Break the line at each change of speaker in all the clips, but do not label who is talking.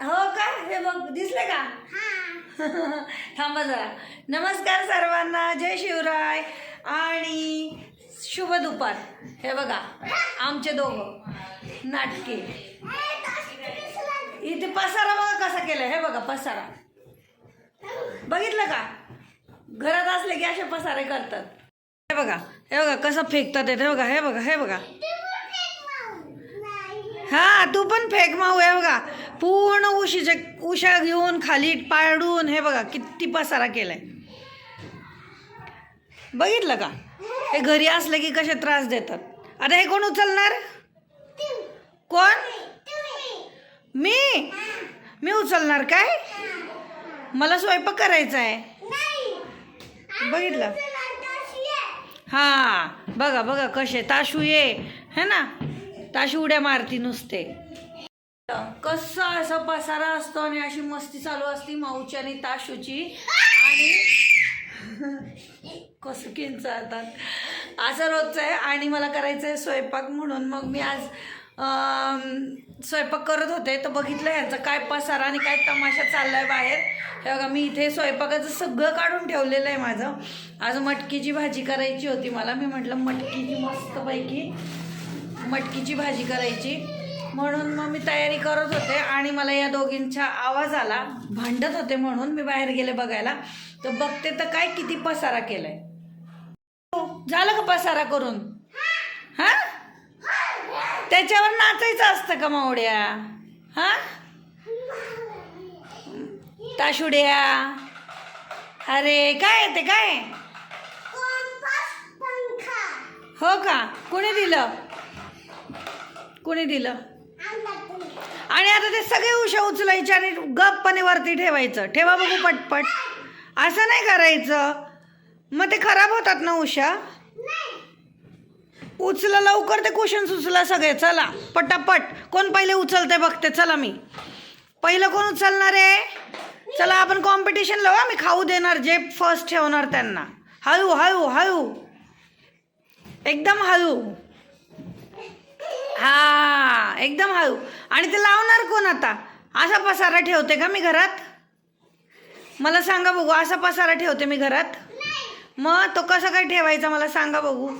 हो का? हे बघ दिसले का? थांबा जरा. नमस्कार सर्वांना, जय शिवराय आणि शुभ दुपार. हे बघा आमचे दोघं नाटके. इथे पसारा बघा कसा केलाय. हे बघा पसारा बघितलं का? घरात असले की असे पसारे करतात. हे बघा, हे बघा कसं फेकतात. हे बघा, हे बघा, हे बघा. हा तू पण फेक माऊ. हे बघा पूर्ण उशा घेऊन खाली पाडून हे बघा किती पसारा केलाय. बघितलं का? हे घरी असले की कसे त्रास देतात. आता हे कोण उचलणार? कोण? मी उचलणार काय? मला स्वयंपाक करायचा आहे. बघितलं? हा बघा बघा कसे ताशू ये है ना. ताशू उड्या मारती नुसते. कसा असा पसारा असतो आणि अशी मस्ती चालू असती माऊची आणि ताशूची. आणि कसं किंचाळतात असं रोजचं आहे. आणि मला करायचं आहे स्वयंपाक म्हणून मग मी आज स्वयंपाक करत होते तर बघितलं यांचा काय पसारा आणि काय तमाशा चाललाय बाहेर. हे बघा मी इथे स्वयंपाकाचं सगळं काढून ठेवलेलं आहे माझं. आज मटकीची भाजी करायची होती मला. मी म्हटलं मटकीची मस्तपैकी मटकीची भाजी करायची म्हणून मग मी तयारी करत होते. आणि मला या दोघींचा आवाज आला, भांडत होते म्हणून मी बाहेर गेले बघायला. तर बघते तर काय किती पसारा केलाय. झालं का पसारा करून? हा त्याच्यावर नाचायचं असतं का मावड्या? हा ताशुड्या. अरे काय ते काय? हो का? कोणी दिलं? कोणी दिलं? आणि आता ते सगळे उशा उचलायचे आणि गप्पने वरती ठेवायचं. ठेवा बघू पटपट. असं नाही करायचं मग ते खराब होतात ना उशा. उचला लवकर ते कुशन उचला सगळे. चला पटापट. कोण पहिले उचलते बघते. चला मी पहिलं. कोण उचलणार आहे? चला आपण कॉम्पिटिशन लावू. मी खाऊ देणार जे फर्स्ट ठेवणार त्यांना. हळू हळू हळू एकदम हळू. हा एकदम हळू. आणि ते लावणार कोण आता? असा पसारा ठेवते का मी घरात? मला सांगा बघू. असा पसारा ठेवते मी घरात? मग तो कसा काय ठेवायचा मला सांगा बघू.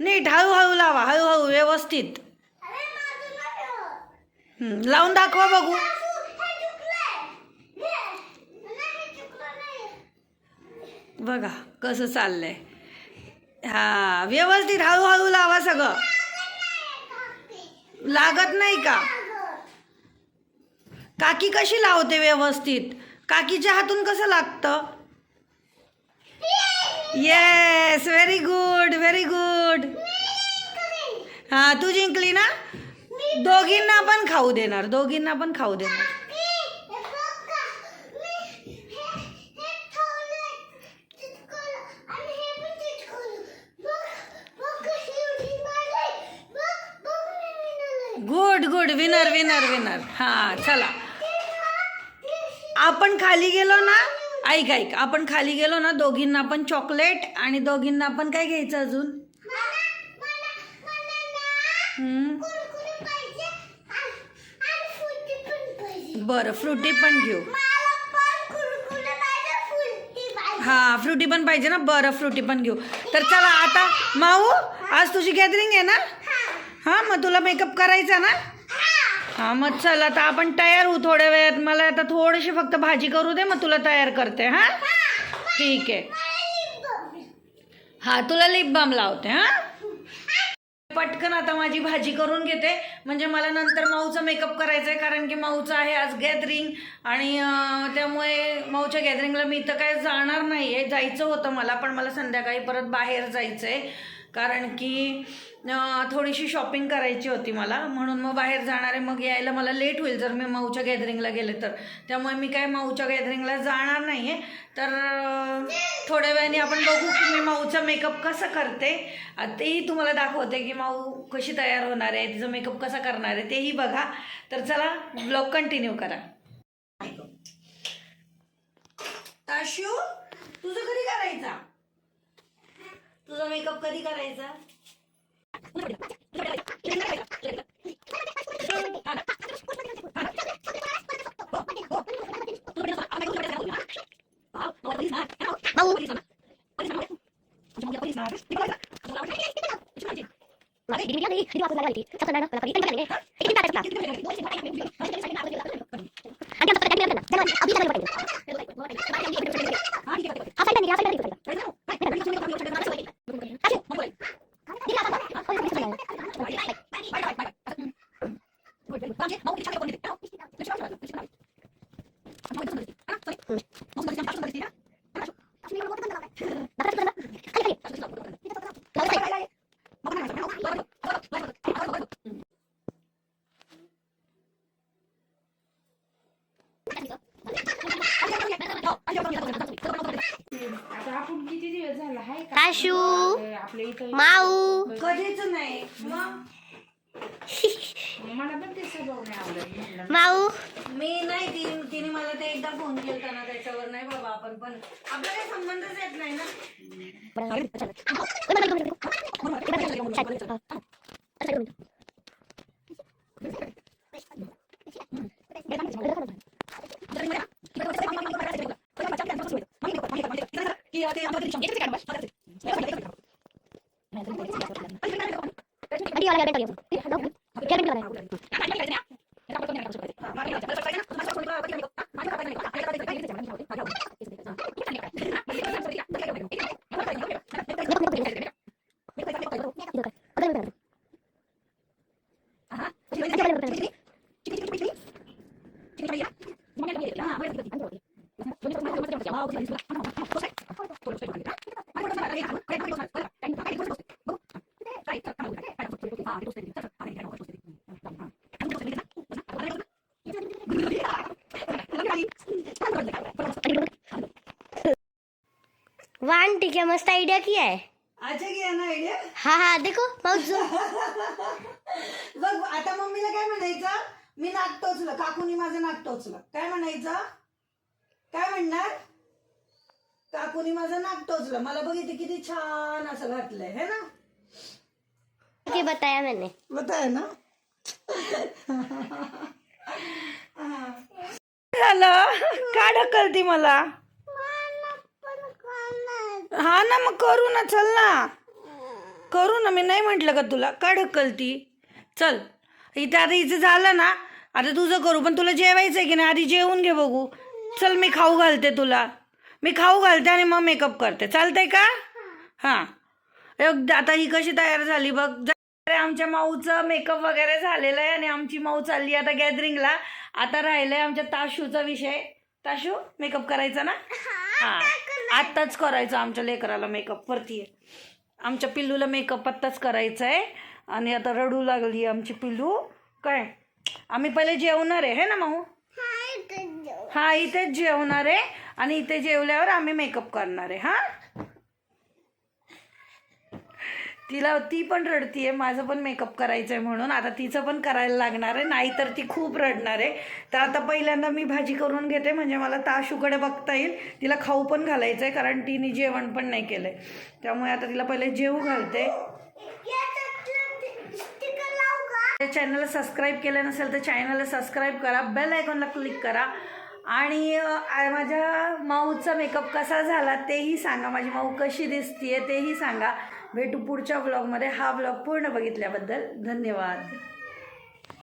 नीट हळूहळू लावा. हळूहळू व्यवस्थित लावून दाखवा बघू. बघा कसं चाललंय. हा व्यवस्थित हळूहळू लावा. सगळं लागत नाही का? काकी कशी लावते व्यवस्थित? काकीच्या हातून कसं लागतं? Yes very good very good. हा तू जिंकली ना. दोघींना पण खाऊ देणार. दोघींना पण खाऊ देणार. Good good. Winner winner winner. हा चला आपण खाली गेलो ना. ऐक ऐक आपण खाली गेलो ना दोघींना पण चॉकलेट आणि दोघींना पण काय घ्यायचं अजून? बरं फ्रुटी पण घेऊ. हा फ्रुटी पण पाहिजे ना. बरं फ्रुटी पण घेऊ. तर चला आता माऊ आज तुझी गॅदरिंग आहे ना. हा मग तुला मेकअप करायचा ना. हा मग चल आता आपण तयार होऊ थोड्या वेळात. मला आता थोडीशी फक्त भाजी करू दे मग तुला तयार करते. हा ठीक आहे. हा तुला लिप बाम लावते. हा पटकन आता माझी भाजी करून घेते म्हणजे मला नंतर माऊचा मेकअप करायचा आहे. कारण की माऊचं आहे आज गॅदरिंग आणि त्यामुळे माऊच्या गॅदरिंगला मी तर काय जाणार नाही आहे. जायचं होतं मला पण मला संध्याकाळी परत बाहेर जायचं आहे. कारण की थोडीशी शॉपिंग करायची होती मला म्हणून मग बाहेर जाणार आहे. मग यायला मला लेट होईल जर मी माऊच्या गॅदरिंगला गेले तर. त्यामुळे मी काय माऊच्या गॅदरिंगला जाणार नाही आहे. तर थोड्या वेळाने आपण बघू की मी माऊचा मेकअप कसं करते. तेही तुम्हाला दाखवते की माऊ कशी तयार होणार आहे, तिचा मेकअप कसा करणार आहे तेही बघा. तर चला ब्लॉग कंटिन्यू करा. ताशू तुझं कधी करायचा? तुझा मेकअप कधी करायचा?
ताशू माऊ
कधीच नाही
माऊ
मी नाही तिने मला ते एकदा फोन केला ना त्याच्यावर नाही बाबा आपण पण आपला काही संबंधच येत नाही ना.
वान ठीक है, मस्त आइडिया किया है.
अच्छा किया ना आयडिया.
हाँ हाँ देखो माऊजू.
बघ आता मम्मीला काय म्हणायचं, मी नाक टोचलं, काकूनी माझं नाक टोचलं, काय म्हणायचं, काय म्हणणार, काकूनी माझं नाक टोचलं, मला बघितलं किती छान असं घातलंय है ना.
ये बताया मैंने.
बताया ना. झालं का ढकलती मला. हा ना मग करू ना, चल ना करू ना, मी नाही म्हटलं का तुला, का ढकलती. चल इथे आता हिचं झालं ना, आता तुझं करू, पण तुला जेवायचंय की नाही, आधी जेवून घे बघू. चल मी खाऊ घालते तुला, मी खाऊ घालते आणि मग मेकअप करते, चालतंय का. हां आता ही कशी तयार झाली बघ. आमच्या माऊचं मेकअप वगैरे झालेलं आहे आणि आमची माऊ चालली आता गॅदरिंगला. आता राहिलंय आमच्या ताशूचा विषय. ताशू मेकअप करायचा ना. हां आत्ताच करायचं आमच्या लेकराला मेकअप वरती. आमच्या पिल्लूला मेकअप आत्ताच करायचा आहे आणि आता रडू लागली आमची पिल्लू. काय आम्ही पहिले जेवणार आहे ना माऊ. हां इथेच जेवणार आहे आणि इथे जेवल्यावर आम्ही मेकअप करणार आहे. हां ती पण रडतीये, माझं पण मेकअप करायचं आहे म्हणून. आता तिचं पण करायला लागणार आहे, नाहीतर ती खूप रडणार आहे. तर आता पहिल्यांदा मी भाजी करून घेते, म्हणजे मला ताशूकडे बघता येईल. तिला खाऊ पण घालायचं आहे कारण तिने जेवण पण नाही केलं आहे. त्यामुळे आता तिला पहिले जेवू घालते. चॅनलला सबस्क्राईब केलं नसेल तर चॅनलला सबस्क्राईब करा, बेल आयकॉनला क्लिक करा आणि माझ्या माऊचा मेकअप कसा झाला तेही सांगा, माझी माऊ कशी दिसतीये तेही सांगा. भेटू पुढच्या व्लॉगमध्ये. हा व्लॉग पूर्ण बघितल्याबद्दल धन्यवाद.